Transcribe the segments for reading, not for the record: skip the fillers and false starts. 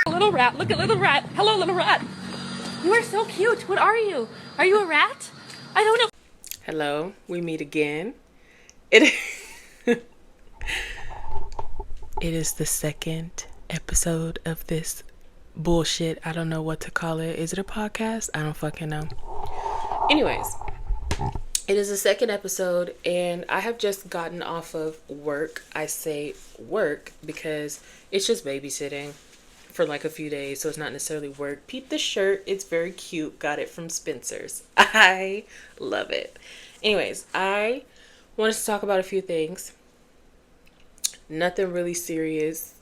Little rat, look at little rat. Hello, little rat. You are so cute. What are you? Are you a rat? I don't know. Hello, we meet again. It is the second episode of this bullshit. I don't know what to call it. Is it a podcast? I don't fucking know. Anyways, it is the second episode and I have just gotten off of work. I say work because it's just babysitting for like a few days, so it's not necessarily work. Peep the shirt. It's very cute. Got it from Spencer's. I love it. Anyways, I wanted to talk about a few things. Nothing really serious.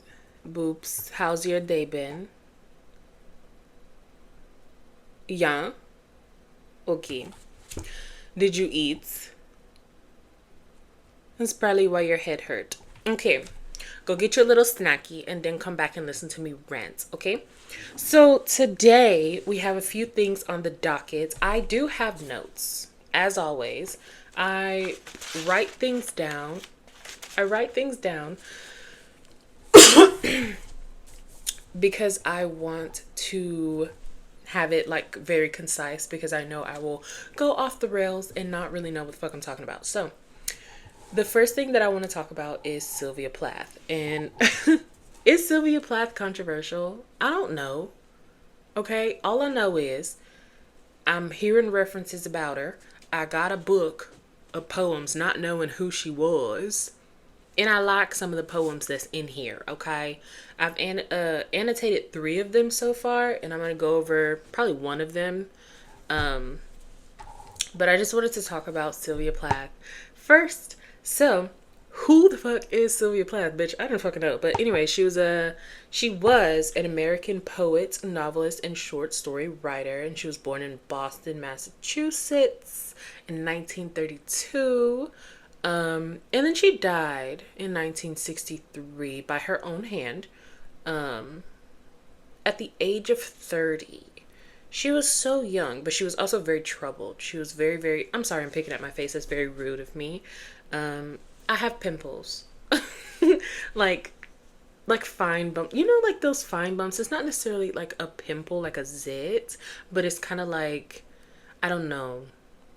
Boops. How's your day been? Yeah. Okay. Did you eat? That's probably why your head hurt. Okay. Go get your little snacky and then come back and listen to me rant, okay? So today we have a few things on the docket. I do have notes. As always, I write things down. Because I want to have it like very concise, because I know I will go off the rails and not really know what the fuck I'm talking about. So the first thing that I want to talk about is Sylvia Plath. And is Sylvia Plath controversial? I don't know. Okay, all I know is I'm hearing references about her. I got a book of poems not knowing who she was. And I like some of the poems that's in here, okay? I've annotated 3 of them so far, and I'm going to go over probably one of them. But I just wanted to talk about Sylvia Plath first. So, who the fuck is Sylvia Plath, bitch? I don't fucking know. But anyway, she was an American poet, novelist, and short story writer, and she was born in Boston, Massachusetts in 1932. And then she died in 1963 by her own hand, at the age of 30. She was so young, but she was also very troubled. She was very, very, I'm sorry, I'm picking at my face. That's very rude of me. I have pimples. like fine bumps. You know, like those fine bumps. It's not necessarily like a pimple, like a zit, but it's kind of like, I don't know.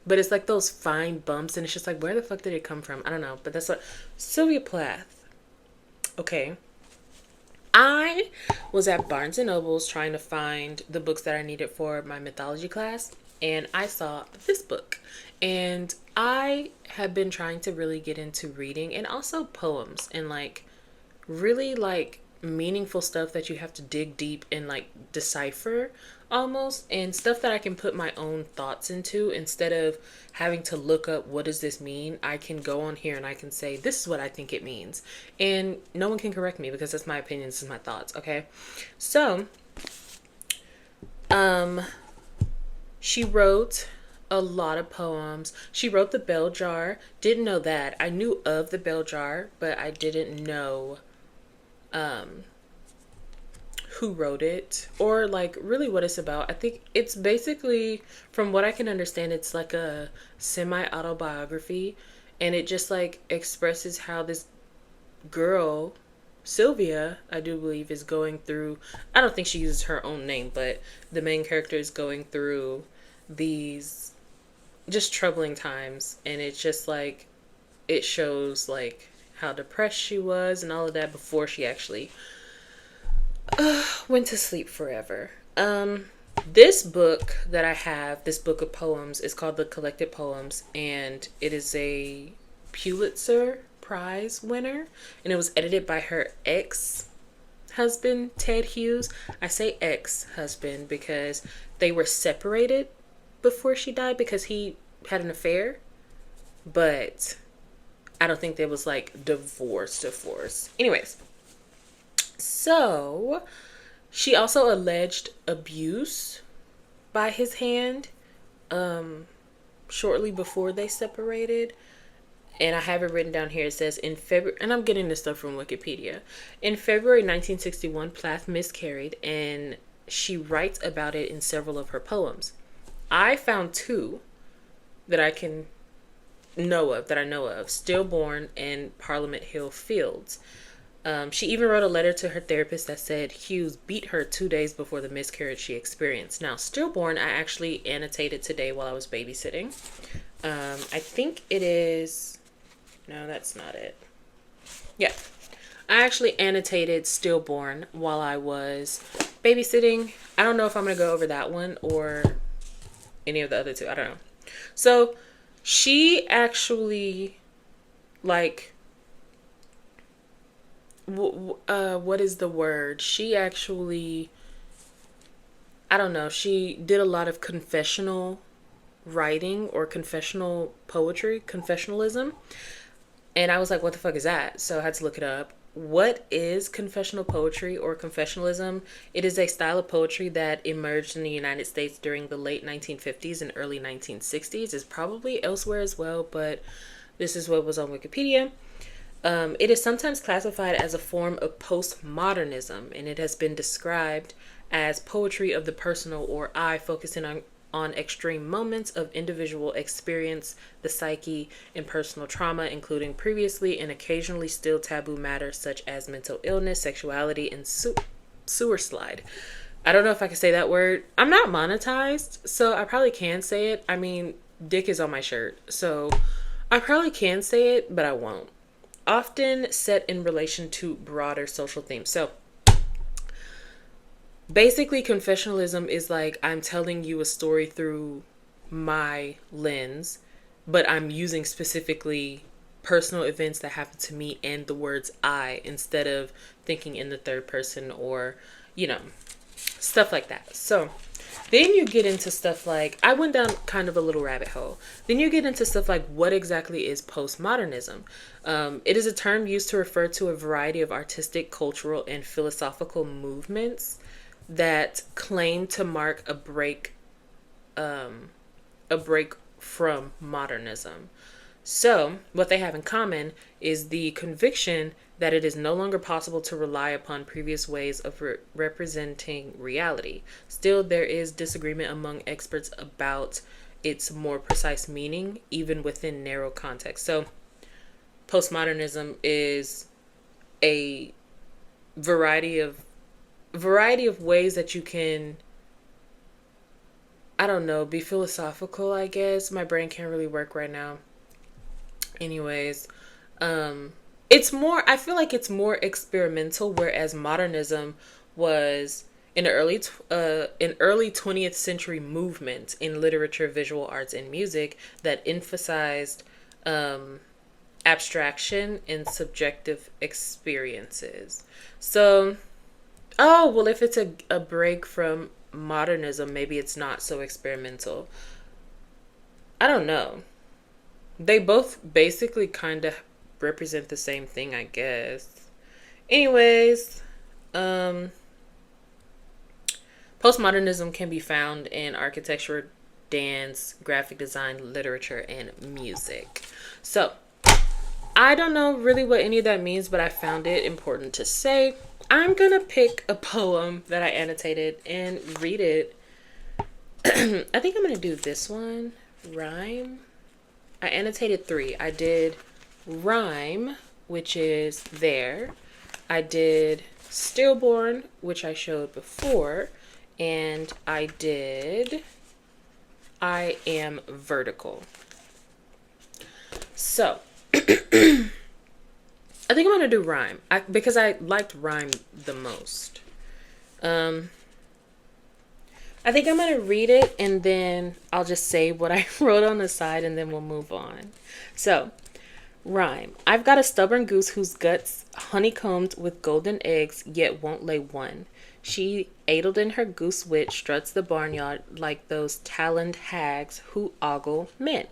But it's like those fine bumps, and it's just like, where the fuck did it come from? I don't know. But that's what Sylvia Plath. Okay. I was at Barnes & Noble's trying to find the books that I needed for my mythology class, and I saw this book. And I have been trying to really get into reading and also poems and like really like meaningful stuff that you have to dig deep and like decipher almost, and stuff that I can put my own thoughts into instead of having to look up what does this mean. I can go on here and I can say this is what I think it means, and no one can correct me because that's my opinion, this is my thoughts. Okay, so she wrote a lot of poems. She wrote The Bell Jar. Didn't know that. I knew of The Bell Jar, but I didn't know who wrote it or like really what it's about. I think it's basically, from what I can understand, it's like a semi-autobiography, and it just like expresses how this girl, Sylvia, I do believe, is going through, I don't think she uses her own name, but the main character is going through these just troubling times, and it's just like it shows like how depressed she was and all of that before she actually went to sleep forever. This book that I have, this book of poems, is called The Collected Poems, and it is a Pulitzer Prize winner, and it was edited by her ex-husband, Ted Hughes. I say ex-husband because they were separated before she died because he had an affair, but I don't think there was like divorce. Anyways, so she also alleged abuse by his hand shortly before they separated. And I have it written down here. It says in February, and I'm getting this stuff from Wikipedia. In February 1961, Plath miscarried, and she writes about it in several of her poems. I found 2 that I know of, Stillborn and Parliament Hill Fields. She even wrote a letter to her therapist that said Hughes beat her 2 days before the miscarriage she experienced. Now, stillborn, I actually annotated today while I was babysitting. I think it is... No, that's not it. Yeah. I actually annotated stillborn while I was babysitting. I don't know if I'm going to go over that one or any of the other two. I don't know. So, she actually, like... what is the word? She actually, I don't know, she did a lot of confessional writing or confessional poetry, confessionalism. And I was like, what the fuck is that? So I had to look it up. What is confessional poetry or confessionalism? It is a style of poetry that emerged in the United States during the late 1950s and early 1960s. It's probably elsewhere as well, but this is what was on Wikipedia. It is sometimes classified as a form of postmodernism, and it has been described as poetry of the personal or I, focusing on extreme moments of individual experience, the psyche, and personal trauma, including previously and occasionally still taboo matters such as mental illness, sexuality, and sewer slide. I don't know if I can say that word. I'm not monetized, so I probably can say it. I mean, dick is on my shirt, so I probably can say it, but I won't. Often set in relation to broader social themes. So basically, confessionalism is like I'm telling you a story through my lens, but I'm using specifically personal events that happened to me and the words I instead of thinking in the third person or, stuff like that. So then you get into stuff like, I went down kind of a little rabbit hole. Then you get into stuff like, what exactly is postmodernism? It is a term used to refer to a variety of artistic, cultural, and philosophical movements that claim to mark a break from modernism. So what they have in common is the conviction that it is no longer possible to rely upon previous ways of representing reality. Still, there is disagreement among experts about its more precise meaning, even within narrow context. So postmodernism is a variety of ways that you can, I don't know, be philosophical, I guess. My brain can't really work right now. Anyways, I feel like it's more experimental, whereas modernism was an early 20th century movement in literature, visual arts, and music that emphasized abstraction and subjective experiences. So, if it's a break from modernism, maybe it's not so experimental. I don't know. They both basically kind of represent the same thing, I guess. Anyways, postmodernism can be found in architecture, dance, graphic design, literature, and music. So, I don't know really what any of that means, but I found it important to say. I'm gonna pick a poem that I annotated and read it. I think I'm gonna do this one. Rhyme. I annotated 3. I did rhyme, which is there. I did stillborn, which I showed before. And I did I am vertical. So, I think I'm going to do rhyme because I liked rhyme the most. I think I'm going to read it and then I'll just say what I wrote on the side and then we'll move on. So, rhyme. I've got a stubborn goose whose guts honeycombed with golden eggs yet won't lay one. She, aidled in her goose wit, struts the barnyard like those taloned hags who ogle men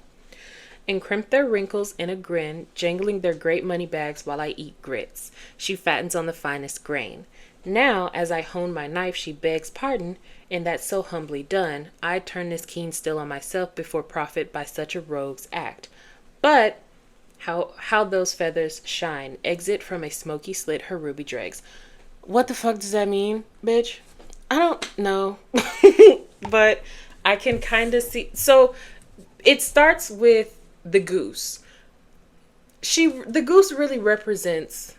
and crimp their wrinkles in a grin, jangling their great money bags while I eat grits. She fattens on the finest grain. Now, as I hone my knife, she begs pardon, and that's so humbly done. I turn this keen still on myself before profit by such a rogue's act. But how those feathers shine, exit from a smoky slit her ruby dregs. What the fuck does that mean, bitch? I don't know. But I can kind of see. So it starts with the goose. The goose really represents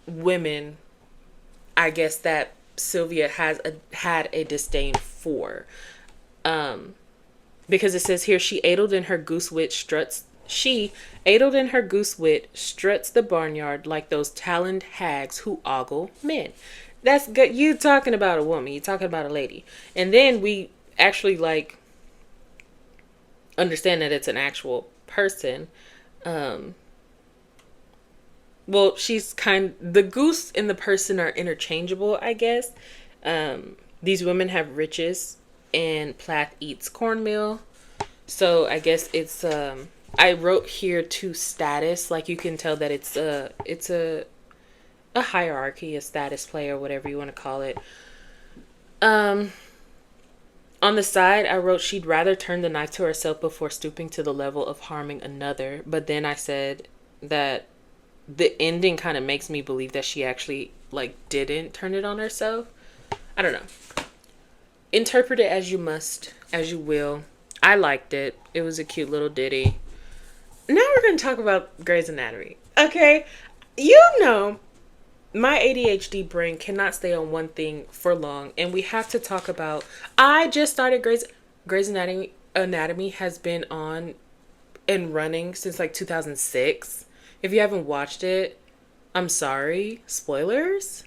women, I guess, that Sylvia had a disdain for. Because it says here, she aidled in her goose wit struts the barnyard like those taloned hags who ogle men. That's good. You talking about a woman. You talking about a lady. And then we actually like understand that it's an actual person. Well, the goose and the person are interchangeable, I guess. These women have riches, and Plath eats cornmeal. So I guess it's I wrote here to status, like you can tell that it's a hierarchy, a status play, or whatever you want to call it. On the side, I wrote she'd rather turn the knife to herself before stooping to the level of harming another. But then I said that the ending kind of makes me believe that she actually like didn't turn it on herself. I don't know. Interpret it as you must, as you will. I liked it. It was a cute little ditty. Now we're going to talk about Grey's Anatomy. Okay? You know, my ADHD brain cannot stay on one thing for long, and we have to talk about... I just started Grey's Anatomy. Anatomy has been on and running since like 2006. If you haven't watched it, I'm sorry. Spoilers?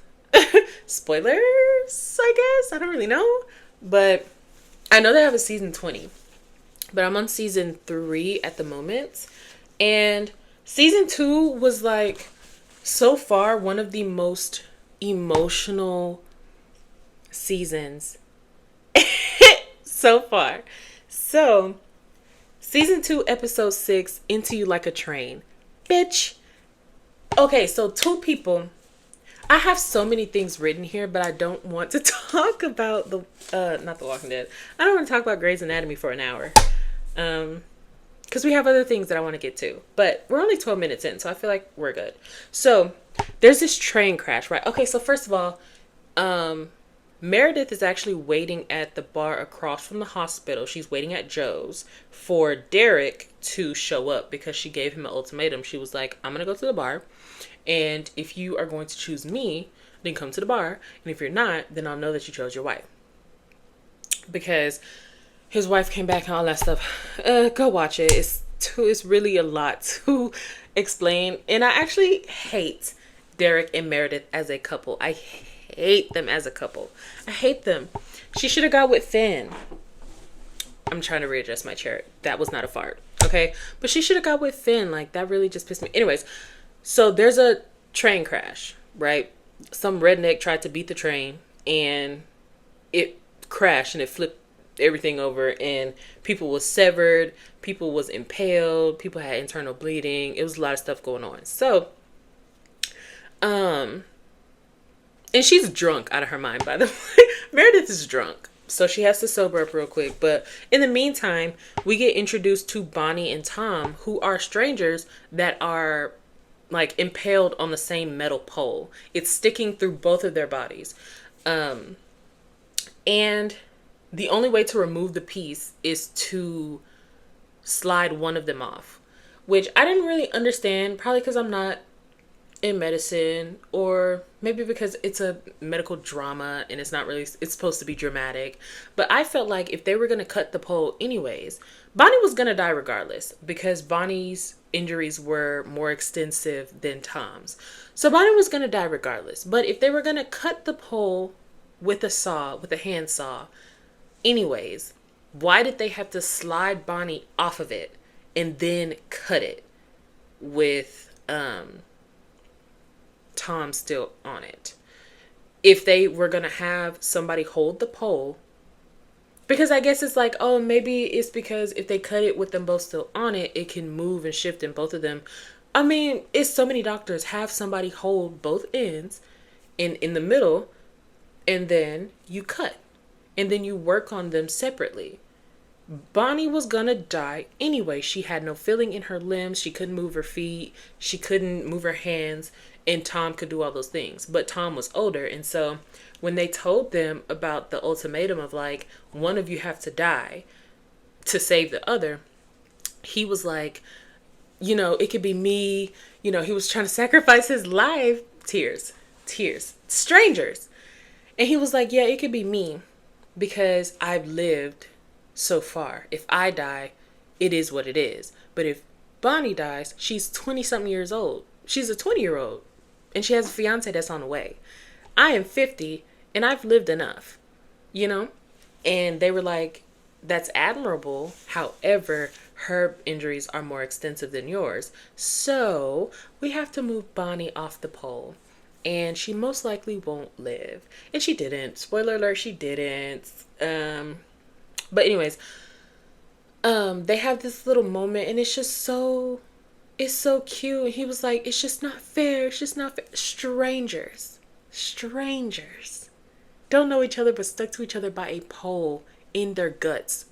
Spoilers, I guess? I don't really know. But I know they have a season 20. But I'm on season 3 at the moment. And season 2 was like, so far, one of the most emotional seasons so far. So, season 2, episode 6, Into You Like a Train. Bitch. Okay, so 2 people. I have so many things written here, but I don't want to talk about not The Walking Dead. I don't want to talk about Grey's Anatomy for an hour. Because we have other things that I want to get to. But we're only 12 minutes in, so I feel like we're good. So, there's this train crash, right? Okay, so first of all, Meredith is actually waiting at the bar across from the hospital. She's waiting at Joe's for Derek to show up because she gave him an ultimatum. She was like, I'm going to go to the bar. And if you are going to choose me, then come to the bar. And if you're not, then I'll know that you chose your wife. Because his wife came back and all that stuff. Go watch it. It's really a lot to explain. And I actually hate Derek and Meredith as a couple. I hate them as a couple. I hate them. She should have got with Finn. I'm trying to readjust my chair. That was not a fart. Okay? But she should have got with Finn. Like, that really just pissed me. Anyways. So there's a train crash, right? Some redneck tried to beat the train and it crashed and it flipped everything over and people was severed, people was impaled, people had internal bleeding. It was a lot of stuff going on. So, and she's drunk out of her mind, by the way. Meredith is drunk. So she has to sober up real quick. But in the meantime, we get introduced to Bonnie and Tom, who are strangers that are like impaled on the same metal pole. It's sticking through both of their bodies. And the only way to remove the piece is to slide one of them off, which I didn't really understand, probably because I'm not in medicine, or maybe because it's a medical drama and it's supposed to be dramatic. But I felt like if they were going to cut the pole anyways, Bonnie was going to die regardless, because Bonnie's injuries were more extensive than Tom's. So Bonnie was going to die regardless. But if they were going to cut the pole with a hand saw anyways, why did they have to slide Bonnie off of it and then cut it with Tom still on it? If they were going to have somebody hold the pole, because I guess it's like, oh, maybe it's because if they cut it with them both still on it, it can move and shift in both of them. I mean, it's so many doctors. Have somebody hold both ends in the middle, and then you cut. And then you work on them separately. Bonnie was gonna die anyway. She had no feeling in her limbs. She couldn't move her feet. She couldn't move her hands. And Tom could do all those things. But Tom was older. And so when they told them about the ultimatum of like, one of you have to die to save the other, he was like, it could be me. He was trying to sacrifice his life Tears. Tears. Strangers. And he was like, yeah, it could be me because I've lived so far. If I die, it is what it is. But if Bonnie dies, she's 20-something years old. She's a 20-year-old. And she has a fiance that's on the way. I am 50 and I've lived enough. You know? And they were like, that's admirable. However, her injuries are more extensive than yours. So we have to move Bonnie off the pole. And she most likely won't live. And she didn't. Spoiler alert, she didn't. But anyways, they have this little moment and it's so cute. And he was like, it's just not fair. It's just not fair. Strangers. Don't know each other but stuck to each other by a pole in their guts.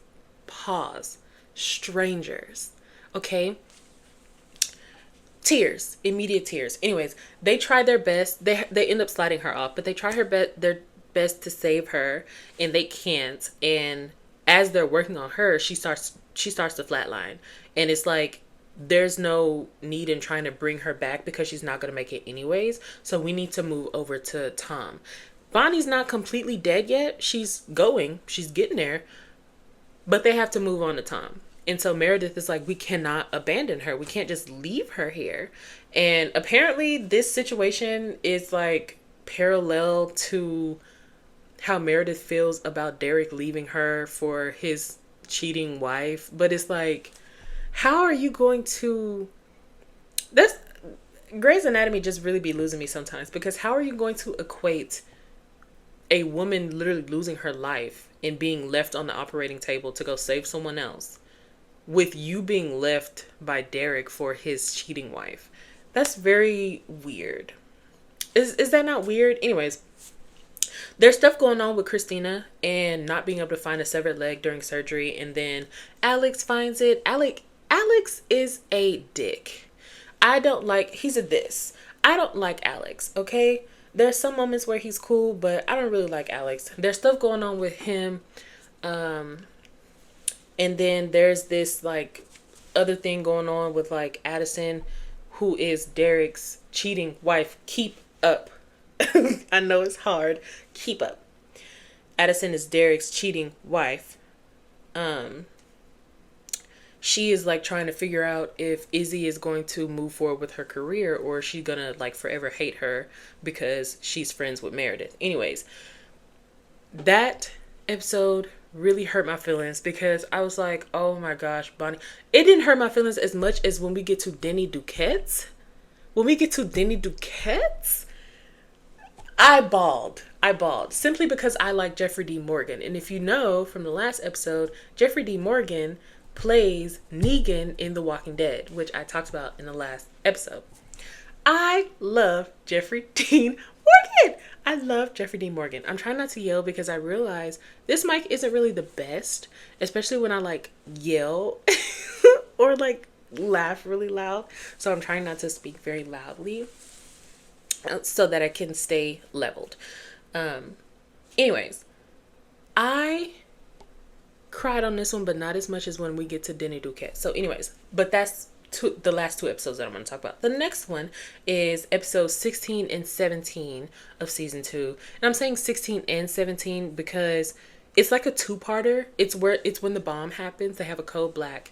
Pause. Strangers. Okay? Tears. Immediate tears. Anyways, they try their best. They end up sliding her off, but they try their best to save her, and they can't. And as they're working on her, she starts to flatline. And it's like, there's no need in trying to bring her back because she's not going to make it anyways. So we need to move over to Tom. Bonnie's not completely dead yet. She's getting there, but they have to move on to Tom. And so Meredith is like, we cannot abandon her. We can't just leave her here. And apparently this situation is like parallel to how Meredith feels about Derek leaving her for his cheating wife. But it's like, how are you going to... Grey's Anatomy just really be losing me sometimes, because how are you going to equate a woman literally losing her life and being left on the operating table to go save someone else with you being left by Derek for his cheating wife? That's very weird. Is that not weird? Anyways, there's stuff going on with Christina and not being able to find a severed leg during surgery, and then Alex finds it. Alex is a dick. He's a this. I don't like Alex, okay? There's some moments where he's cool, but I don't really like Alex. There's stuff going on with him. And then there's this like other thing going on with like Addison, who is Derek's cheating wife. Keep up. I know it's hard. Keep up. Addison is Derek's cheating wife. She is like trying to figure out if Izzy is going to move forward with her career, or is she gonna like forever hate her because she's friends with Meredith. Anyways, that episode really hurt my feelings because I was like, oh my gosh, Bonnie. It didn't hurt my feelings as much as when we get to Denny Duquette's. I bawled simply because I like Jeffrey D. Morgan. And if you know from the last episode, Jeffrey D. Morgan plays Negan in The Walking Dead, which I talked about in the last episode. I love Jeffrey Dean Morgan. I'm trying not to yell because I realize this mic isn't really the best, especially when I like yell or like laugh really loud. So I'm trying not to speak very loudly so that I can stay leveled. Anyways, I cried on this one, but not as much as when we get to Denny Duquette. So anyways, but that's the last two episodes that I'm going to talk about. The next one is episodes 16 and 17 of season 2. And I'm saying 16 and 17 because it's like a two-parter. It's when the bomb happens. They have a code black.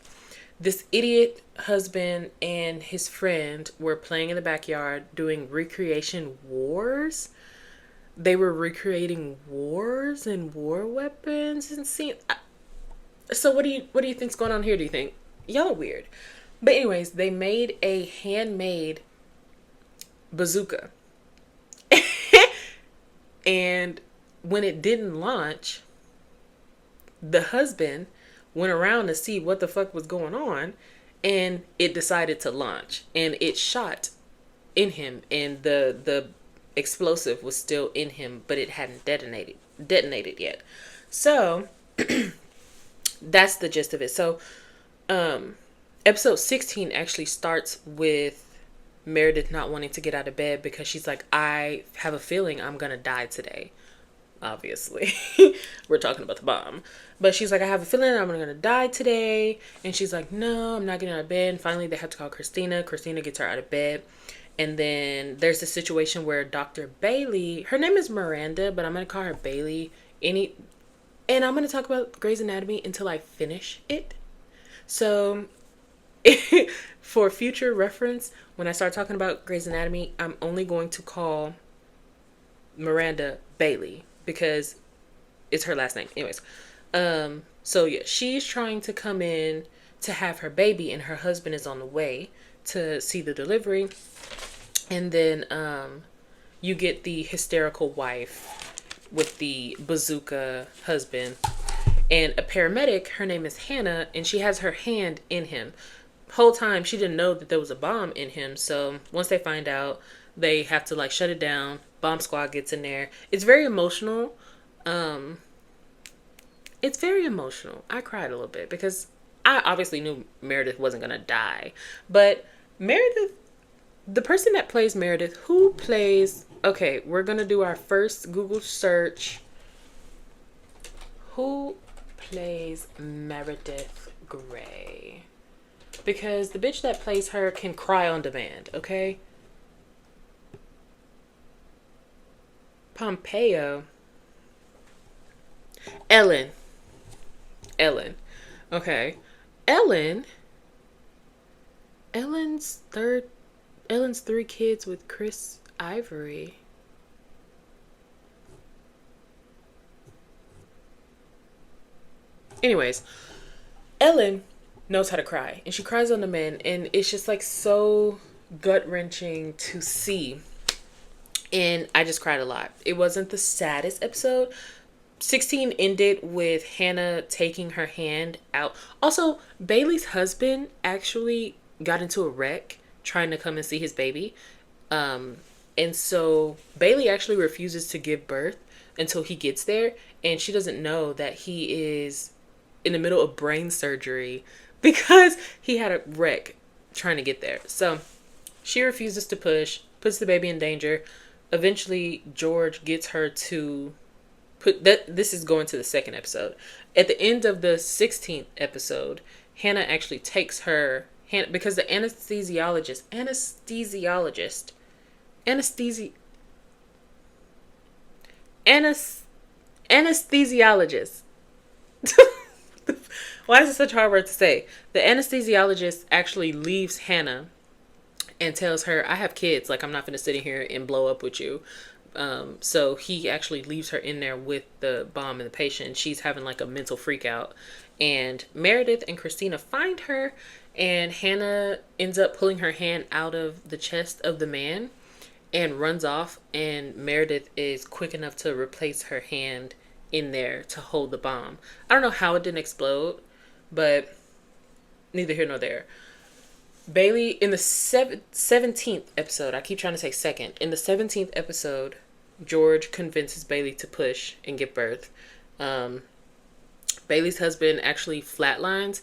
This idiot husband and his friend were playing in the backyard doing recreation wars. They were recreating wars and war weapons and scene. So what do you think's going on here? Do you think y'all are weird? But anyways, they made a handmade bazooka. And when it didn't launch, the husband went around to see what the fuck was going on, and it decided to launch, and it shot in him, and the explosive was still in him, but it hadn't detonated yet. So that's the gist of it. So episode 16 actually starts with Meredith not wanting to get out of bed because she's like, I have a feeling I'm gonna die today. Obviously. We're talking about the bomb. But she's like, I have a feeling I'm gonna die today. And she's like, no, I'm not getting out of bed. And finally they have to call Christina. Christina gets her out of bed. And then there's a situation where Dr. Bailey, her name is Miranda, but I'm going to call her Bailey. And I'm going to talk about Grey's Anatomy until I finish it. So for future reference, when I start talking about Grey's Anatomy, I'm only going to call Miranda Bailey because it's her last name. Anyways, so yeah, she's trying to come in to have her baby, and her husband is on the way to see the delivery. And then you get the hysterical wife with the bazooka husband, and a paramedic. Her name is Hannah, and she has her hand in him. Whole time she didn't know that there was a bomb in him. So once they find out, they have to like shut it down. Bomb squad gets in there. It's very emotional. It's very emotional. I cried a little bit because I obviously knew Meredith wasn't gonna die, but Meredith, the person that plays Meredith, who plays, okay, we're gonna do our first Google search. Who plays Meredith Grey? Because the bitch that plays her can cry on demand, okay? Pompeo. Ellen. Okay. Ellen's three kids with Chris Ivory. Anyways, Ellen knows how to cry, and she cries on the men, and it's just like so gut-wrenching to see. And I just cried a lot. It wasn't the saddest episode. 16 ended with Hannah taking her hand out. Also, Bailey's husband actually got into a wreck trying to come and see his baby. And so Bailey actually refuses to give birth until he gets there. And she doesn't know that he is in the middle of brain surgery because he had a wreck trying to get there. So she refuses to push, puts the baby in danger. Eventually, George gets her to put that. This is going to the second episode. At the end of the 16th episode, Hannah actually takes her hand because the anesthesiologist, why is it such a hard word to say? The anesthesiologist actually leaves Hannah and tells her, I have kids, like I'm not going to sit in here and blow up with you. So he actually leaves her in there with the bomb and the patient. She's having like a mental freak out. And Meredith and Christina find her, and Hannah ends up pulling her hand out of the chest of the man and runs off. And Meredith is quick enough to replace her hand in there to hold the bomb. I don't know how it didn't explode, but neither here nor there. Bailey, in the 17th episode, I keep trying to say second. In the 17th episode, George convinces Bailey to push and give birth. Bailey's husband actually flatlines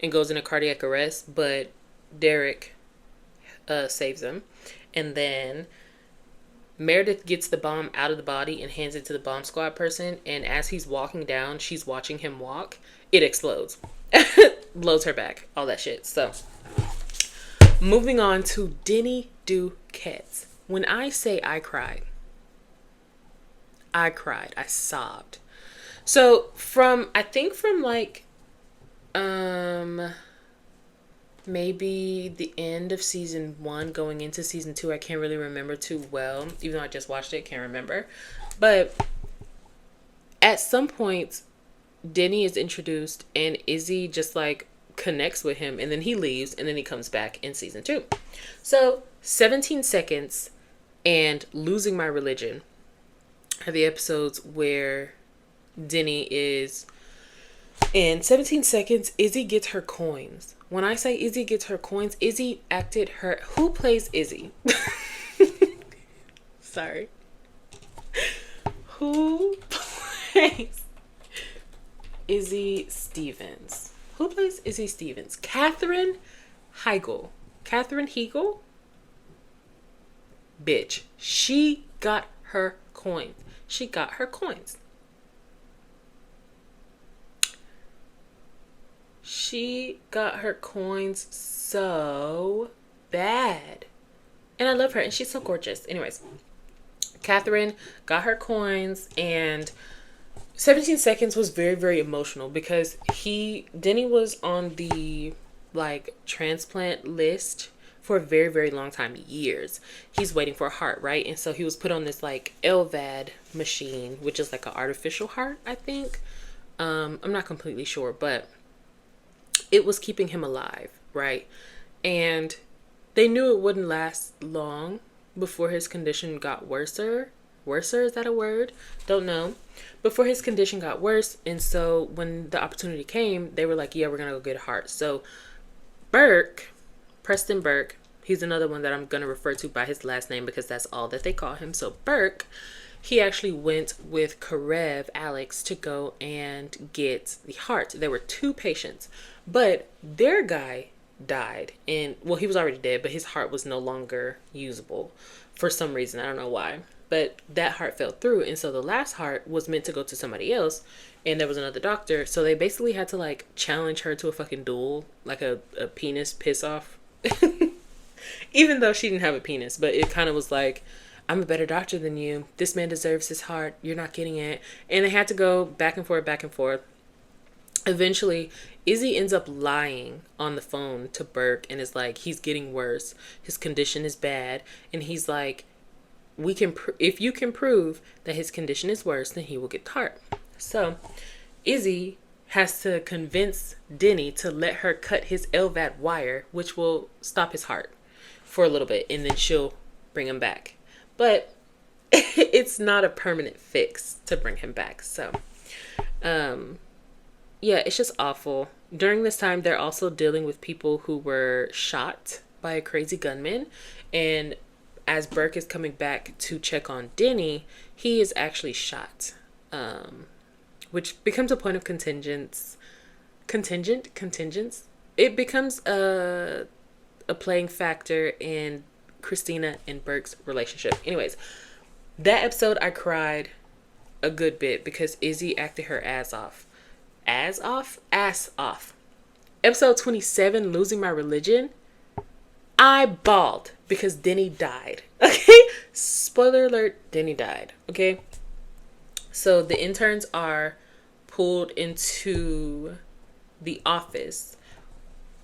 and goes into cardiac arrest, but Derek saves him. And then Meredith gets the bomb out of the body and hands it to the bomb squad person. And as he's walking down, she's watching him walk. It explodes. Blows her back. All that shit. So, moving on to Denny Duquette. When I say I cried. I sobbed. So I think from like, maybe the end of season 1 going into season 2, I can't really remember too well, even though I just watched it, can't remember. But at some point, Denny is introduced and Izzy just like connects with him, and then he leaves, and then he comes back in season 2. So 17 Seconds and Losing My Religion are the episodes where Denny is. In 17 Seconds, Izzy gets her coins. When I say Izzy gets her coins, Izzy acted her. Who plays Izzy? Sorry. Who plays Izzy Stevens? Who plays Izzy Stevens? Katherine Heigl. Bitch. She got her coins. She got her coins so bad. And I love her, and she's so gorgeous. Anyways, Catherine got her coins, and 17 Seconds was very, very emotional because Denny was on the like transplant list for a very, very long time, years. He's waiting for a heart, right? And so he was put on this like LVAD machine, which is like an artificial heart, I think. I'm not completely sure, but it was keeping him alive, right? And they knew it wouldn't last long before his condition got worser. Worser, is that a word? Don't know. Before his condition got worse, and so when the opportunity came, they were like, yeah, we're gonna go get a heart. So Preston Burke, he's another one that I'm gonna refer to by his last name because that's all that they call him. So Burke, he actually went with Karev, Alex, to go and get the heart. There were 2 patients, but their guy died, and well, he was already dead, but his heart was no longer usable for some reason. I don't know why, but that heart fell through, and so the last heart was meant to go to somebody else, and there was another doctor, so they basically had to like challenge her to a fucking duel, like a penis piss off. Even though she didn't have a penis, but it kind of was like, I'm a better doctor than you, this man deserves his heart, you're not getting it. And they had to go back and forth. Eventually, Izzy ends up lying on the phone to Burke and is like, he's getting worse, his condition is bad, and he's like, if you can prove that his condition is worse, then he will get the heart. So Izzy has to convince Denny to let her cut his LVAD wire, which will stop his heart for a little bit, and then she'll bring him back. But it's not a permanent fix to bring him back. So yeah, it's just awful. During this time, they're also dealing with people who were shot by a crazy gunman, and as Burke is coming back to check on Denny, he is actually shot, which becomes a point of contingence. It becomes a playing factor in Christina and Burke's relationship. Anyways, that episode I cried a good bit because Izzy acted her ass off. Ass off. Episode 27, Losing My Religion, I bawled because Denny died. Okay? Spoiler alert, Denny died. Okay? So the interns are pulled into the office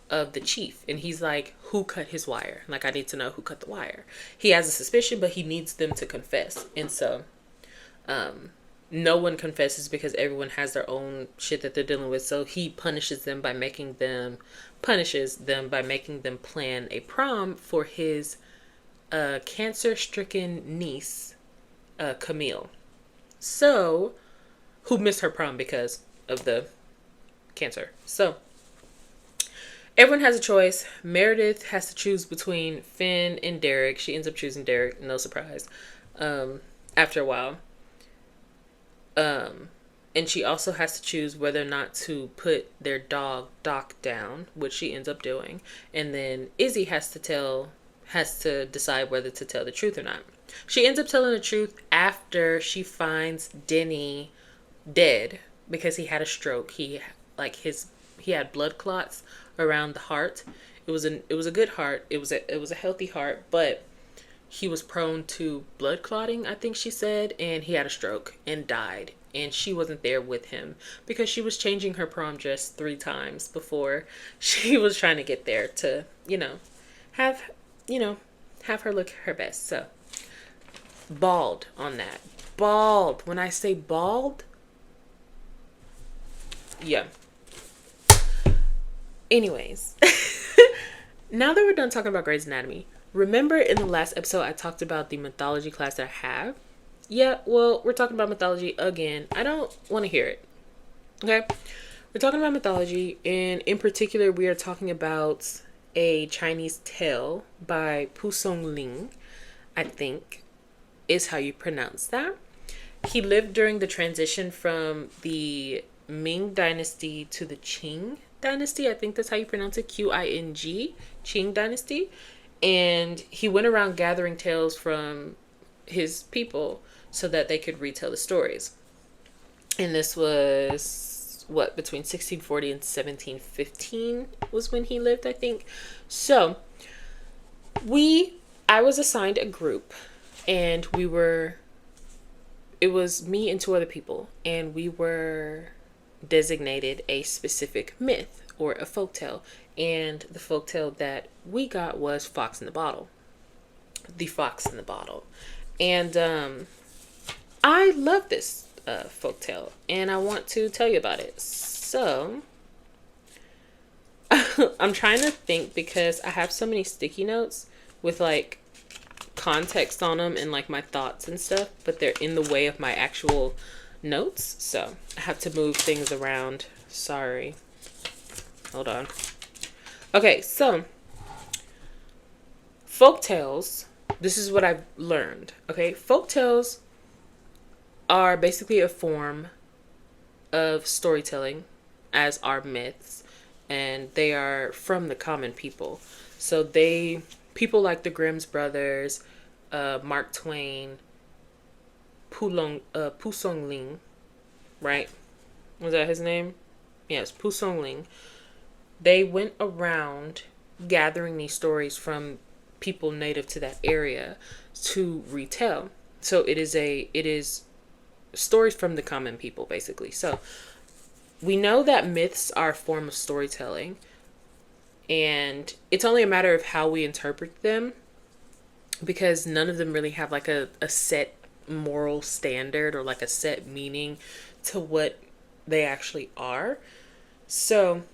of the chief, and he's like, who cut his wire? Like, I need to know who cut the wire. He has a suspicion, but he needs them to confess. And so no one confesses because everyone has their own shit that they're dealing with. So he punishes them by making them plan a prom for his cancer-stricken niece, Camille. So, who missed her prom because of the cancer. So everyone has a choice. Meredith has to choose between Finn and Derek. She ends up choosing Derek, no surprise, after a while. And she also has to choose whether or not to put their dog Doc down, which she ends up doing. And then Izzy has to decide whether to tell the truth or not. She ends up telling the truth after she finds Denny dead because he had a stroke. He had blood clots around the heart. It was a good heart. It was a healthy heart, but he was prone to blood clotting, I think she said, and he had a stroke and died. And she wasn't there with him because she was changing her prom dress 3 times before she was trying to get there to, have her look her best. So, bald on that. Bald. When I say bald, yeah. Anyways, now that we're done talking about Grey's Anatomy, remember in the last episode I talked about the mythology class that I have? Yeah, well, we're talking about mythology again. I don't want to hear it. Okay? We're talking about mythology, and in particular, we are talking about a Chinese tale by Songling, I think is how you pronounce that. He lived during the transition from the Ming Dynasty to the Qing Dynasty. I think that's how you pronounce it. Qing. Qing Dynasty. And he went around gathering tales from his people so that they could retell the stories. And this was, between 1640 and 1715 was when he lived, I think. So, we I was assigned a group, and it was me and two other people, and we were designated a specific myth or a folktale. And the folktale that we got was Fox in the Bottle. The Fox in the Bottle. And I love this folktale, and I want to tell you about it. So, I'm trying to think because I have so many sticky notes with like context on them and like my thoughts and stuff, but they're in the way of my actual notes. So, I have to move things around. Sorry. Hold on. Okay, so folktales, this is what I've learned. Okay, folktales are basically a form of storytelling, as are myths, and they are from the common people. So people like the Grimm Brothers, Mark Twain, Songling, right? Was that his name? Yes, Songling. They went around gathering these stories from people native to that area to retell. So it is stories from the common people, basically. So we know that myths are a form of storytelling, and it's only a matter of how we interpret them, because none of them really have like a set moral standard or like a set meaning to what they actually are. So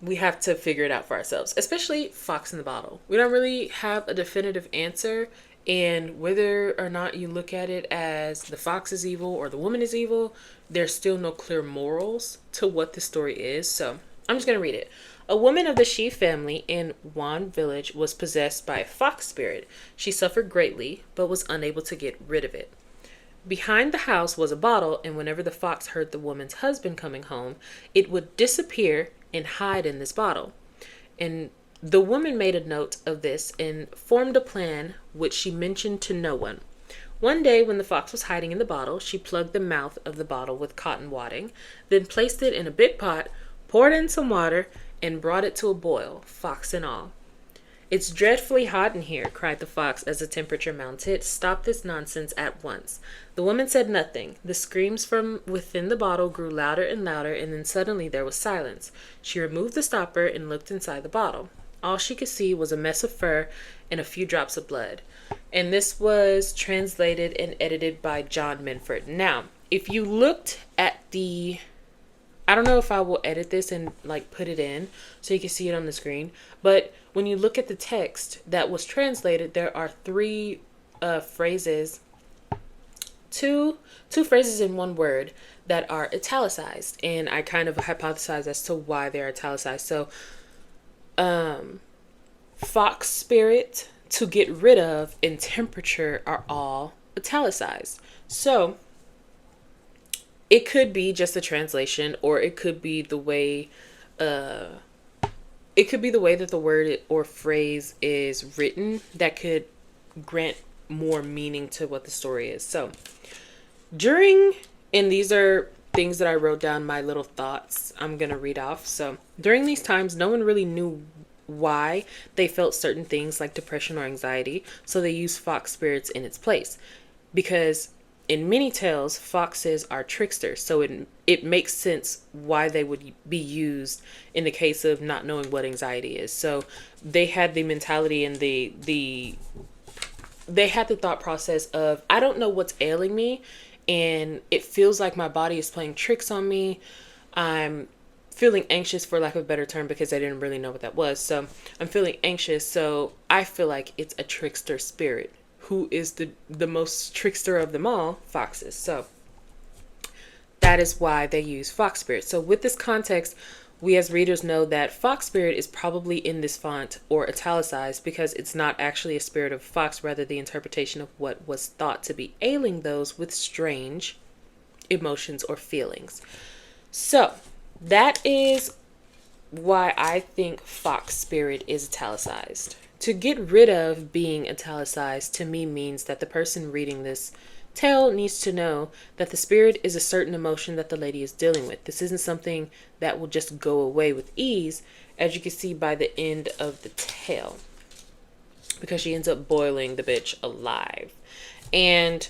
we have to figure it out for ourselves, especially Fox in the Bottle. We don't really have a definitive answer, and whether or not you look at it as the fox is evil or the woman is evil, there's still no clear morals to what the story is. So I'm just going to read it. A woman of the Shi family in Wan village was possessed by a fox spirit. She suffered greatly, but was unable to get rid of it. Behind the house was a bottle, and whenever the fox heard the woman's husband coming home, it would disappear and hide in this bottle. And the woman made a note of this and formed a plan which she mentioned to no one. One day, when the fox was hiding in the bottle, she plugged the mouth of the bottle with cotton wadding, then placed it in a big pot, poured in some water, and brought it to a boil, fox and all. "It's dreadfully hot in here," cried the fox as the temperature mounted. "Stop this nonsense at once." The woman said nothing. The screams from within the bottle grew louder and louder, and then suddenly there was silence. She removed the stopper and looked inside the bottle. All she could see was a mess of fur and a few drops of blood. And this was translated and edited by John Minford. Now, if you looked at I don't know if I will edit this and like put it in so you can see it on the screen, but when you look at the text that was translated, there are three phrases, two phrases in one word that are italicized, and I kind of hypothesize as to why they're italicized. So, fox spirit, to get rid of, and temperature are all italicized. So it could be just a translation, or it could be the way that the word or phrase is written that could grant more meaning to what the story is. So and these are things that I wrote down, my little thoughts I'm going to read off. So during these times, no one really knew why they felt certain things like depression or anxiety, so they used fox spirits in its place. Because in many tales, foxes are tricksters, so it makes sense why they would be used in the case of not knowing what anxiety is. So they had the mentality and they had the thought process of, I don't know what's ailing me, and it feels like my body is playing tricks on me. I'm feeling anxious, for lack of a better term, because I didn't really know what that was. So I'm feeling anxious, so I feel like it's a trickster spirit. Who is the most trickster of them all? Foxes. So that is why they use fox spirit. So with this context, we as readers know that fox spirit is probably in this font or italicized because it's not actually a spirit of a fox, rather the interpretation of what was thought to be ailing those with strange emotions or feelings. So that is why I think fox spirit is italicized. To get rid of being italicized to me means that the person reading this tale needs to know that the spirit is a certain emotion that the lady is dealing with. This isn't something that will just go away with ease, as you can see by the end of the tale. because she ends up boiling the bitch alive. And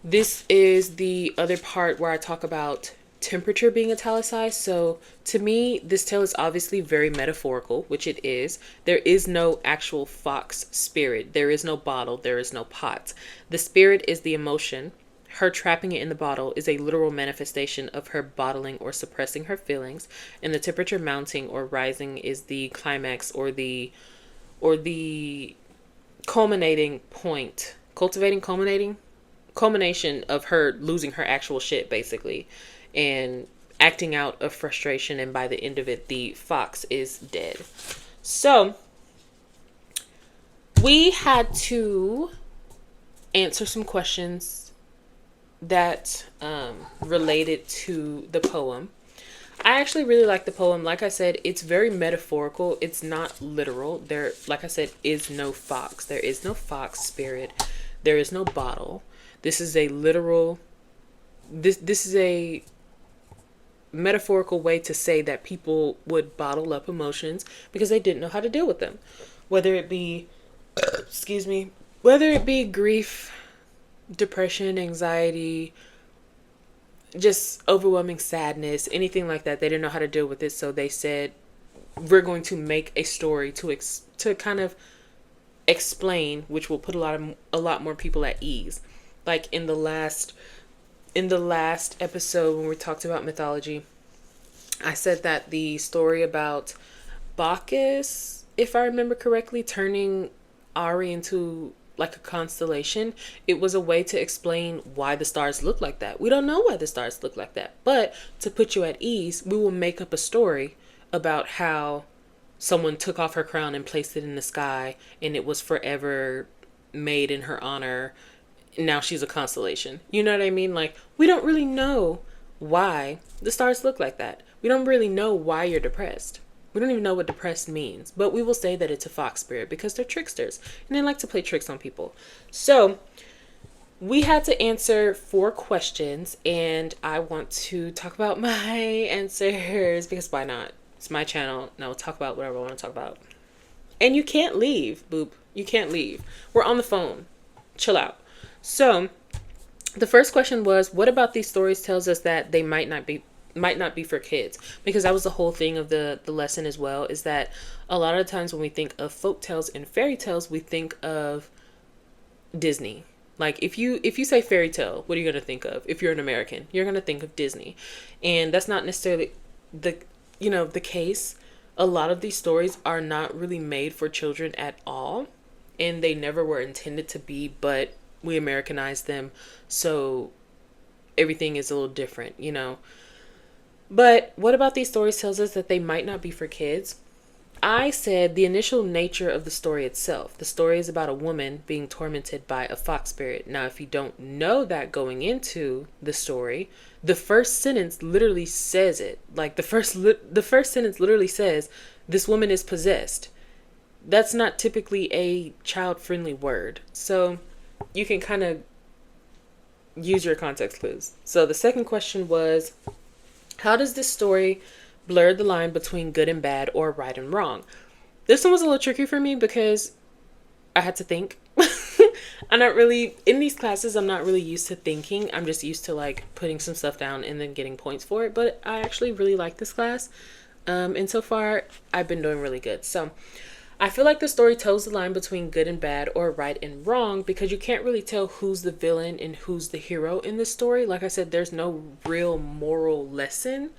this is the other part where I talk about temperature being italicized. So to me, this tale is obviously very metaphorical, which it is. There is no actual fox spirit. There is no bottle. There is no pot. The spirit is the emotion. Her trapping it in the bottle is a literal manifestation of her bottling or suppressing her feelings. And the temperature mounting or rising is the climax or the culminating point. Culmination of her losing her actual shit, basically, and acting out of frustration, and by the end of it, the fox is dead. So we had to answer some questions that related to the poem. I actually really like the poem. Like I said, it's very metaphorical. It's not literal. There, like I said, is no fox. There is no fox spirit. There is no bottle. This is a literal, this is a metaphorical way to say that people would bottle up emotions because they didn't know how to deal with them. Whether it be, whether it be grief, depression, anxiety, just overwhelming sadness, anything like that. They didn't know how to deal with it. So they said, we're going to make a story to kind of explain, which will put a lot more people at ease. Like in the last episode when we talked about mythology, I said that the story about Bacchus, if I remember correctly, turning Ari into like a constellation, it was a way to explain why the stars look like that. We don't know why the stars look like that, but to put you at ease, we will make up a story about how someone took off her crown and placed it in the sky, and it was forever made in her honor. Now she's a constellation. You know what I mean? Like, we don't really know why the stars look like that. We don't really know why you're depressed. We don't even know what depressed means, but we will say that it's a fox spirit because they're tricksters and they like to play tricks on people. So we had to answer 4 questions, and I want to talk about my answers because why not? It's my channel. Now we'll talk about whatever I want to talk about. And you can't leave, boop. You can't leave. We're on the phone. Chill out. So the first question was, what about these stories tells us that they might not be for kids? Because that was the whole thing of the lesson as well, is that a lot of times when we think of folk tales and fairy tales, we think of Disney. Like if you say fairy tale, what are you going to think of? If you're an American, you're going to think of Disney. And that's not necessarily the case. A lot of these stories are not really made for children at all, and they never were intended to be, but we Americanized them, so everything is a little different, you know. But what about these stories tells us that they might not be for kids? I said the initial nature of the story itself. The story is about a woman being tormented by a fox spirit. Now, if you don't know that going into the story, the first sentence literally says it. Like the first sentence literally says, this woman is possessed. That's not typically a child-friendly word. So you can kind of use your context clues. So the second question was, how does this story blur the line between good and bad or right and wrong? This one was a little tricky for me because I had to think. I'm not really, in these classes, I'm not really used to thinking. I'm just used to like putting some stuff down and then getting points for it. But I actually really like this class. And so far, I've been doing really good. So I feel like the story toes the line between good and bad or right and wrong because you can't really tell who's the villain and who's the hero in this story. Like I said, there's no real moral lesson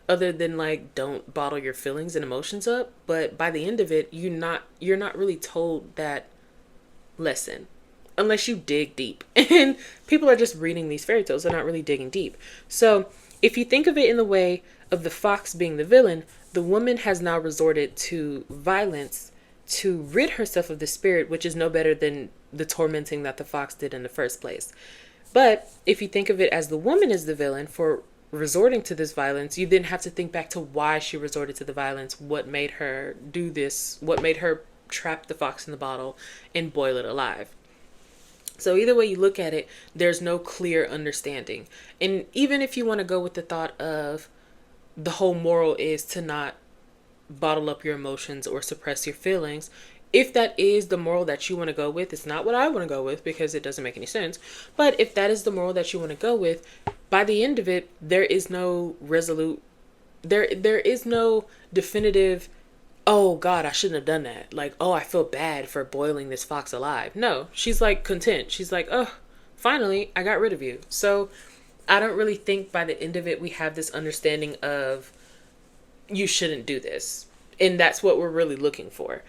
other than like, don't bottle your feelings and emotions up. But by the end of it, you're not really told that lesson unless you dig deep. And people are just reading these fairy tales. They're not really digging deep. So if you think of it in the way of the fox being the villain, the woman has now resorted to violence to rid herself of the spirit, which is no better than the tormenting that the fox did in the first place. But if you think of it as the woman is the villain for resorting to this violence, you then have to think back to why she resorted to the violence, what made her do this, what made her trap the fox in the bottle and boil it alive. So either way you look at it, there's no clear understanding. And even if you want to go with the thought of the whole moral is to not bottle up your emotions or suppress your feelings, if that is the moral that you want to go with, it's not what I want to go with because it doesn't make any sense. But if that is the moral that you want to go with, by the end of it, there is no there is no definitive, oh God, I shouldn't have done that. Like, oh, I feel bad for boiling this fox alive. No, she's like content. She's like, oh, finally, I got rid of you. So I don't really think by the end of it, we have this understanding of you shouldn't do this. And that's what we're really looking for.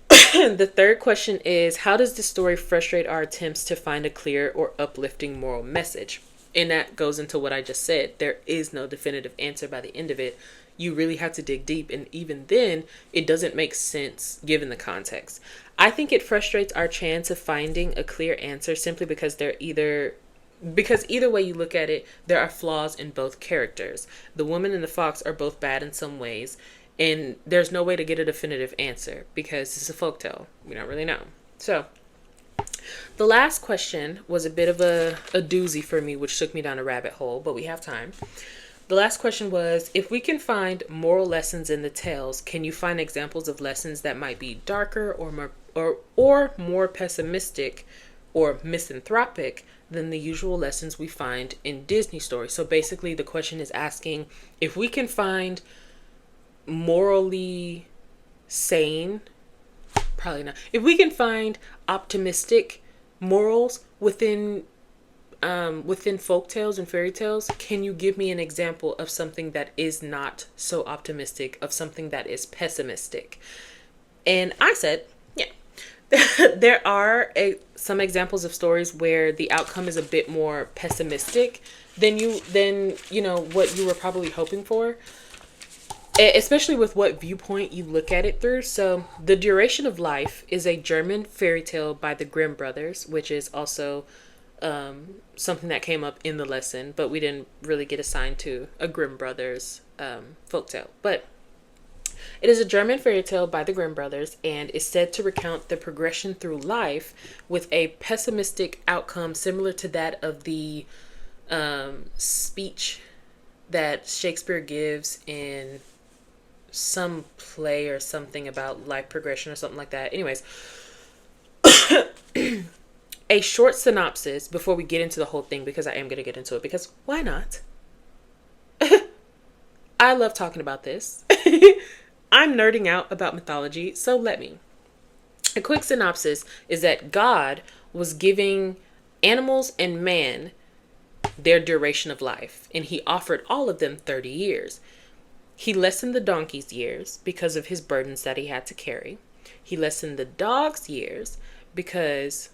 The third question is, how does the story frustrate our attempts to find a clear or uplifting moral message? And that goes into what I just said. There is no definitive answer by the end of it. You really have to dig deep. And even then, it doesn't make sense given the context. I think it frustrates our chance of finding a clear answer simply because either way you look at it, there are flaws in both characters. The woman and the fox are both bad in some ways. And there's no way to get a definitive answer because it's a folktale. We don't really know. So the last question was a bit of a doozy for me, which took me down a rabbit hole, but we have time. The last question was, if we can find moral lessons in the tales, can you find examples of lessons that might be darker or more pessimistic or misanthropic than the usual lessons we find in Disney stories? So basically the question is asking if we can find morally sane, probably not, if we can find optimistic morals within folktales and fairy tales, can you give me an example of something that is not so optimistic, of something that is pessimistic? And I said, yeah. There are some examples of stories where the outcome is a bit more pessimistic than what you were probably hoping for, especially with what viewpoint you look at it through. So The Duration of Life is a German fairy tale by the Grimm Brothers, which is also something that came up in the lesson, but we didn't really get assigned to a Grimm Brothers folktale. But it is a German fairy tale by the Grimm Brothers and is said to recount the progression through life with a pessimistic outcome similar to that of the speech that Shakespeare gives in some play or something about life progression or something like that. Anyways, a short synopsis before we get into the whole thing, because I am going to get into it, because why not? I love talking about this. I'm nerding out about mythology, so let me. A quick synopsis is that God was giving animals and man their duration of life, and he offered all of them 30 years. He lessened the donkey's years because of his burdens that he had to carry. He lessened the dog's years because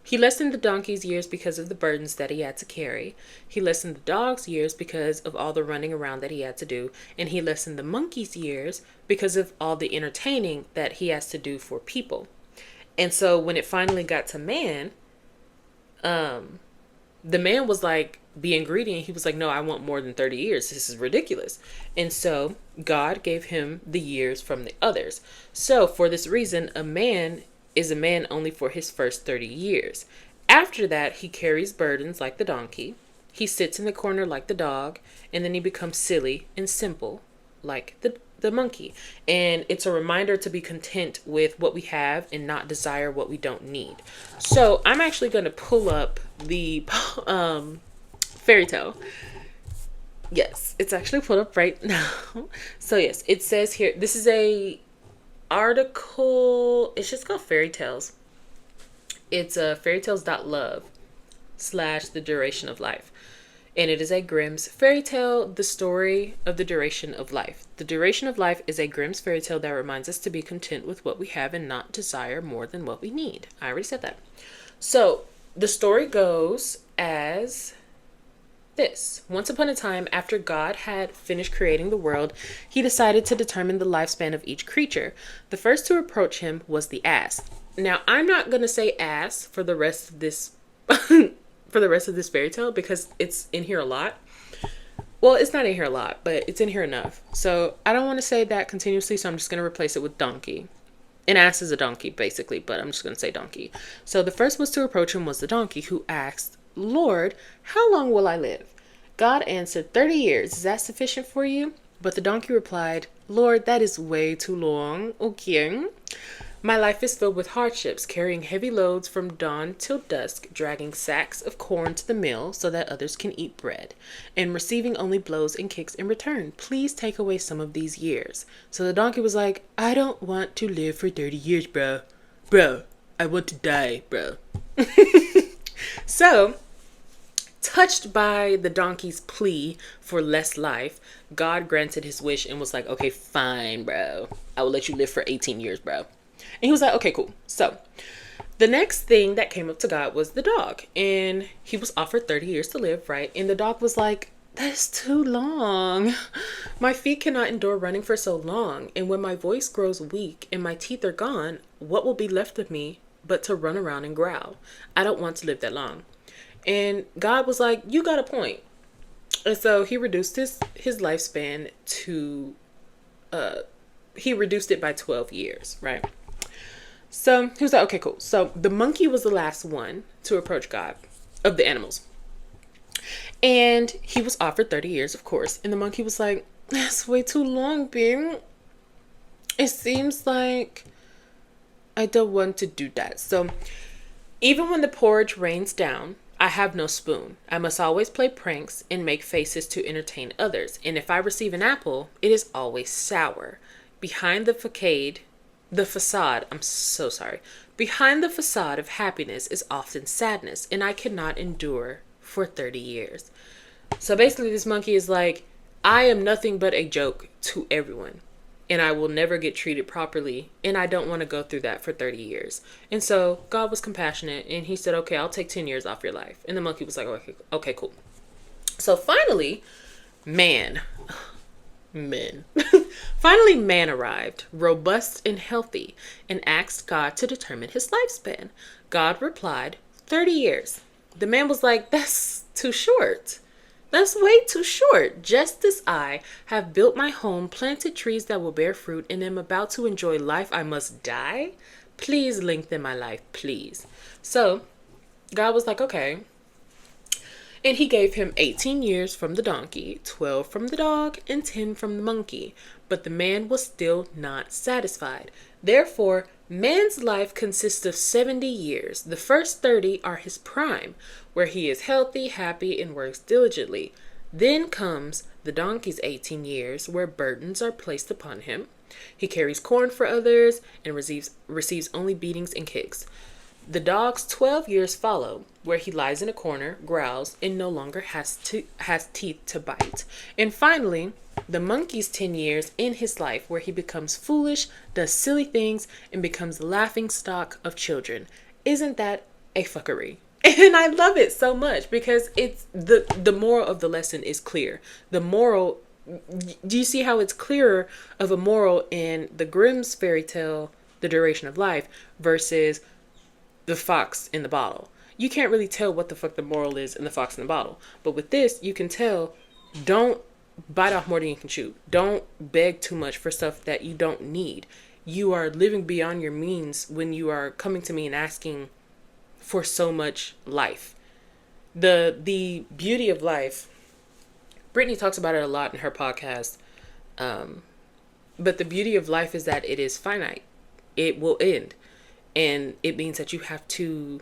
he lessened the donkey's years because of the burdens that he had to carry. He lessened the dog's years because of all the running around that he had to do. And he lessened the monkey's years because of all the entertaining that he has to do for people. And so when it finally got to man, the man was like being greedy, and he was like, no, I want more than 30 years. This is ridiculous. And so God gave him the years from the others. So for this reason, a man is a man only for his first 30 years. After that, he carries burdens like the donkey. He sits in the corner like the dog, and then he becomes silly and simple like the monkey. And it's a reminder to be content with what we have and not desire what we don't need. So I'm actually going to pull up the fairy tale. Yes, it's actually pulled up right now. So yes, it says here, this is a article. It's just called Fairytales. It's fairytales.love/the duration of life. And it is a Grimm's fairy tale, the story of the duration of life. The duration of life is a Grimm's fairy tale that reminds us to be content with what we have and not desire more than what we need. I already said that. So the story goes as this. Once upon a time, after God had finished creating the world, he decided to determine the lifespan of each creature. The first to approach him was the ass. Now, I'm not going to say ass for the rest of this fairy tale because it's in here a lot. Well, it's not in here a lot, but it's in here enough. So I don't want to say that continuously, so I'm just going to replace it with donkey. An ass is a donkey, basically, but I'm just going to say donkey. So the first was to approach him was the donkey, who asked, Lord, how long will I live? God answered, 30 years, is that sufficient for you? But the donkey replied, Lord, that is way too long. Okay. My life is filled with hardships, carrying heavy loads from dawn till dusk, dragging sacks of corn to the mill so that others can eat bread, and receiving only blows and kicks in return. Please take away some of these years. So the donkey was like, I don't want to live for 30 years, bro. Bro, I want to die, bro. So, touched by the donkey's plea for less life, God granted his wish and was like, okay, fine, bro. I will let you live for 18 years, bro. And he was like, okay, cool. So the next thing that came up to God was the dog. And he was offered 30 years to live, right? And the dog was like, that's too long. My feet cannot endure running for so long. And when my voice grows weak and my teeth are gone, what will be left of me but to run around and growl? I don't want to live that long. And God was like, you got a point. And so he reduced his lifespan to, he reduced it by 12 years, right? So he was like, okay, cool. So the monkey was the last one to approach God of the animals. And he was offered 30 years, of course. And the monkey was like, that's way too long, babe. It seems like I don't want to do that. So even when the porridge rains down, I have no spoon. I must always play pranks and make faces to entertain others. And if I receive an apple, it is always sour. Behind the facade, Behind the facade of happiness is often sadness, and I cannot endure for 30 years. So basically this monkey is like, I am nothing but a joke to everyone, and I will never get treated properly, and I don't want to go through that for 30 years. And so God was compassionate, and he said, okay, I'll take 10 years off your life. And the monkey was like, okay, cool. So finally, man arrived, robust and healthy, and asked God to determine his lifespan. God replied, 30 years. The man was like, that's too short. That's way too short. Just as I have built my home, planted trees that will bear fruit, and am about to enjoy life, I must die? Please lengthen my life, please. So God was like, okay. And he gave him 18 years from the donkey, 12 from the dog, and 10 from the monkey. But the man was still not satisfied. Therefore, man's life consists of 70 years. The first 30 are his prime, where he is healthy, happy, and works diligently. Then comes the donkey's 18 years, where burdens are placed upon him. He carries corn for others and receives only beatings and kicks. The dog's 12 years follow, where he lies in a corner, growls, and no longer has teeth to bite. And finally, the monkey's 10 years in his life, where he becomes foolish, does silly things, and becomes the laughing stock of children. Isn't that a fuckery? And I love it so much because it's the moral of the lesson is clear. The moral, do you see how it's clearer of a moral in the Grimm's fairy tale, The Duration of Life, versus the fox in the bottle? You can't really tell what the fuck the moral is in the fox in the bottle. But with this, you can tell, don't bite off more than you can chew. Don't beg too much for stuff that you don't need. You are living beyond your means when you are coming to me and asking for so much life. The beauty of life, Brittany talks about it a lot in her podcast. But the beauty of life is that it is finite. It will end. And it means that you have to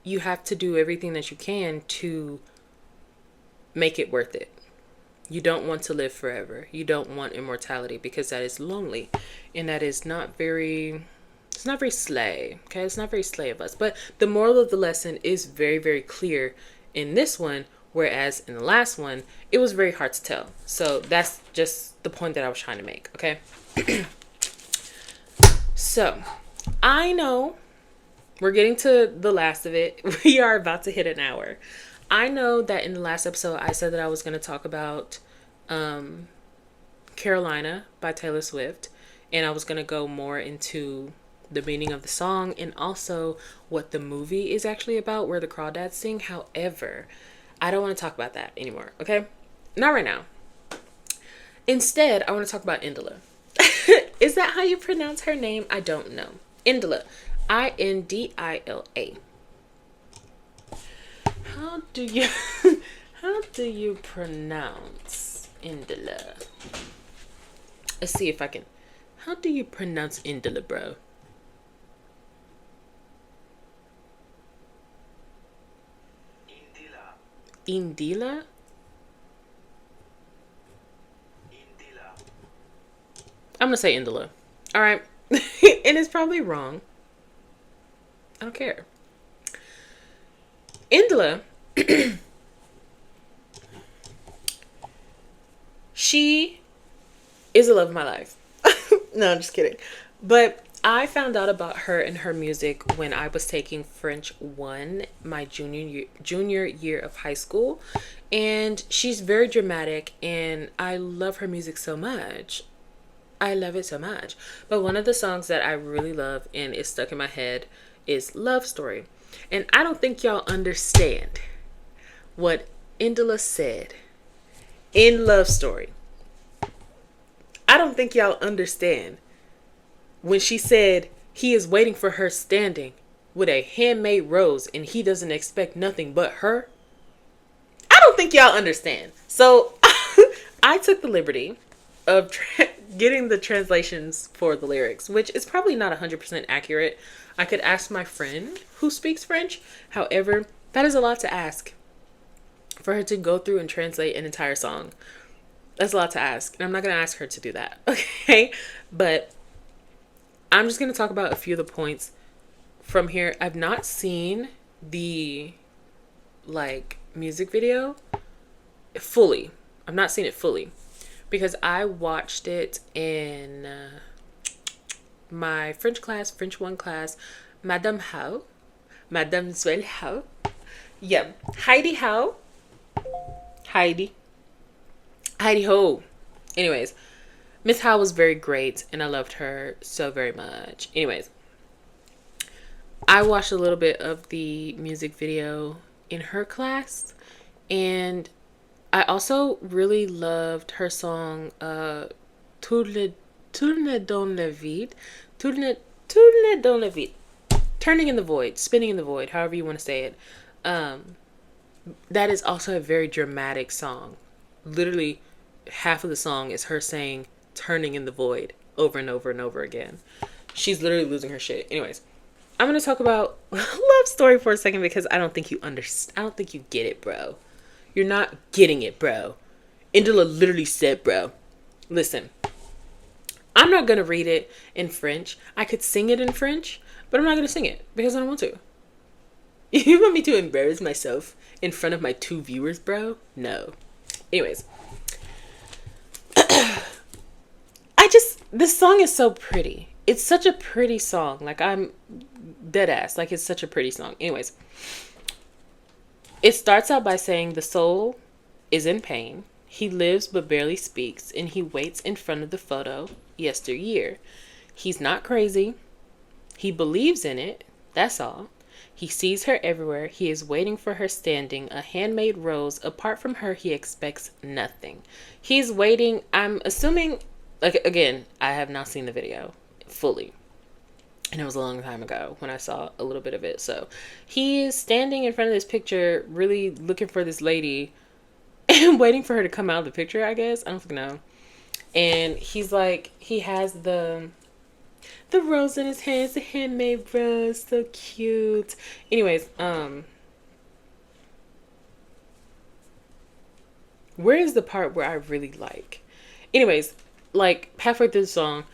do everything that you can to make it worth it. You don't want to live forever. You don't want immortality because that is lonely. And that is not very, it's not very slay. Okay, it's not very slay of us. But the moral of the lesson is very, very clear in this one. Whereas in the last one, it was very hard to tell. So that's just the point that I was trying to make. Okay. So I know we're getting to the last of it. We are about to hit an hour. I know that in the last episode, I said that I was going to talk about Carolina by Taylor Swift. And I was going to go more into the meaning of the song and also what the movie is actually about, where the crawdads sing. However, I don't want to talk about that anymore. Okay? Not right now. Instead, I want to talk about Indila. Is that how you pronounce her name? I don't know. Indila. Indila. How How do you pronounce Indila? Let's see if I can. How do you pronounce Indila, bro? Indila? I'm gonna say Indila. Alright. And it's probably wrong. I don't care. Indila, she is the love of my life. No, I'm just kidding. But I found out about her and her music when I was taking French 1 my junior year of high school. And she's very dramatic and I love her music so much. I love it so much. But one of the songs that I really love and is stuck in my head is Love Story. And I don't think y'all understand what Indila said in Love Story. I don't think y'all understand when she said he is waiting for her standing with a handmade rose and he doesn't expect nothing but her. I don't think y'all understand. So I took the liberty of getting the translations for the lyrics, which is probably not 100% accurate. I could ask my friend who speaks French. However, that is a lot to ask for her to go through and translate an entire song. That's a lot to ask. And I'm not going to ask her to do that. Okay. But I'm just going to talk about a few of the points from here. I've not seen the music video fully. I've not seen it fully because I watched it in my French 1 class, Madame Mademoiselle How. Yeah, Heidi How. Heidi Ho. Anyways, Miss Howe was very great and I loved her so very much. Anyways, I watched a little bit of the music video in her class and I also really loved her song Tourne dans le vide. Tourne dans le vide. Turning in the void, spinning in the void, however you want to say it. That is also a very dramatic song. Literally half of the song is her saying turning in the void over and over and over again. She's literally losing her shit. Anyways, I'm going to talk about Love Story for a second because I don't think you understand. I don't think you get it, bro. You're not getting it, bro. Indila literally said, bro, listen, I'm not going to read it in French. I could sing it in French, but I'm not going to sing it because I don't want to. You want me to embarrass myself in front of my 2 viewers, bro? No. Anyways. This song is so pretty. It's such a pretty song. Like, I'm dead ass. Like, it's such a pretty song. Anyways. It starts out by saying the soul is in pain. He lives but barely speaks. And he waits in front of the photo yesteryear. He's not crazy. He believes in it. That's all. He sees her everywhere. He is waiting for her standing, a handmade rose. Apart from her, he expects nothing. He's waiting. I'm assuming, like, again, I have not seen the video fully. And it was a long time ago when I saw a little bit of it. So he is standing in front of this picture, really looking for this lady and waiting for her to come out of the picture, I guess. I don't fucking know. And he's like, he has the rose in his hands, the handmade rose, so cute. Anyways, where is the part where I really like? Anyways, like halfway through the song,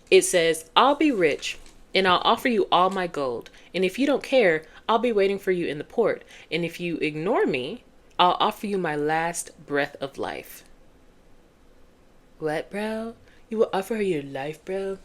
it says, I'll be rich and I'll offer you all my gold. And if you don't care, I'll be waiting for you in the port. And if you ignore me, I'll offer you my last breath of life. What, bro? You will offer her your life, bro?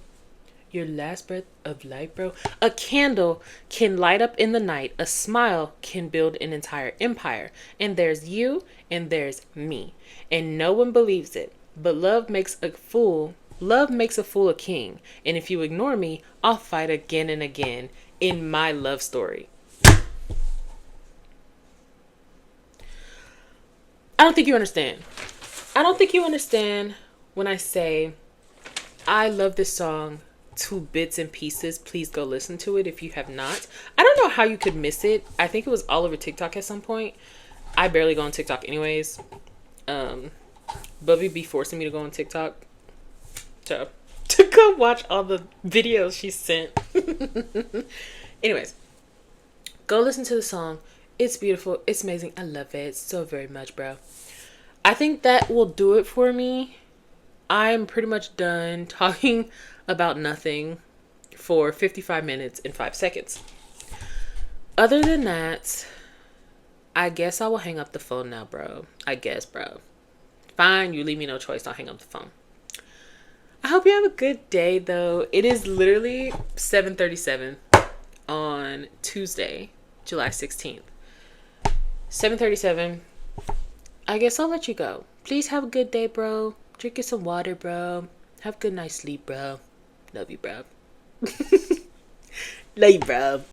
Your last breath of life, bro? A candle can light up in the night. A smile can build an entire empire. And there's you and there's me. And no one believes it. But love makes a fool a king. And if you ignore me, I'll fight again and again in my love story. I don't think you understand. I don't think you understand when I say I love this song to bits and pieces. Please go listen to it if you have not. I don't know how you could miss it. I think it was all over TikTok at some point. I barely go on TikTok anyways. Bubby be forcing me to go on TikTok to go watch all the videos she sent. Anyways, go listen to the song. It's beautiful. It's amazing. I love it so very much, bro. I think that will do it for me. I'm pretty much done talking about nothing for 55 minutes and 5 seconds. Other than that, I guess I will hang up the phone now, bro. I guess, bro. Fine, you leave me no choice. I'll hang up the phone. I hope you have a good day, though. It is literally 7:37 on Tuesday, July 16th. 7:37. I guess I'll let you go. Please have a good day, bro. Drink you some water, bro. Have a good night's sleep, bro. Love you, bro. Love you, bro.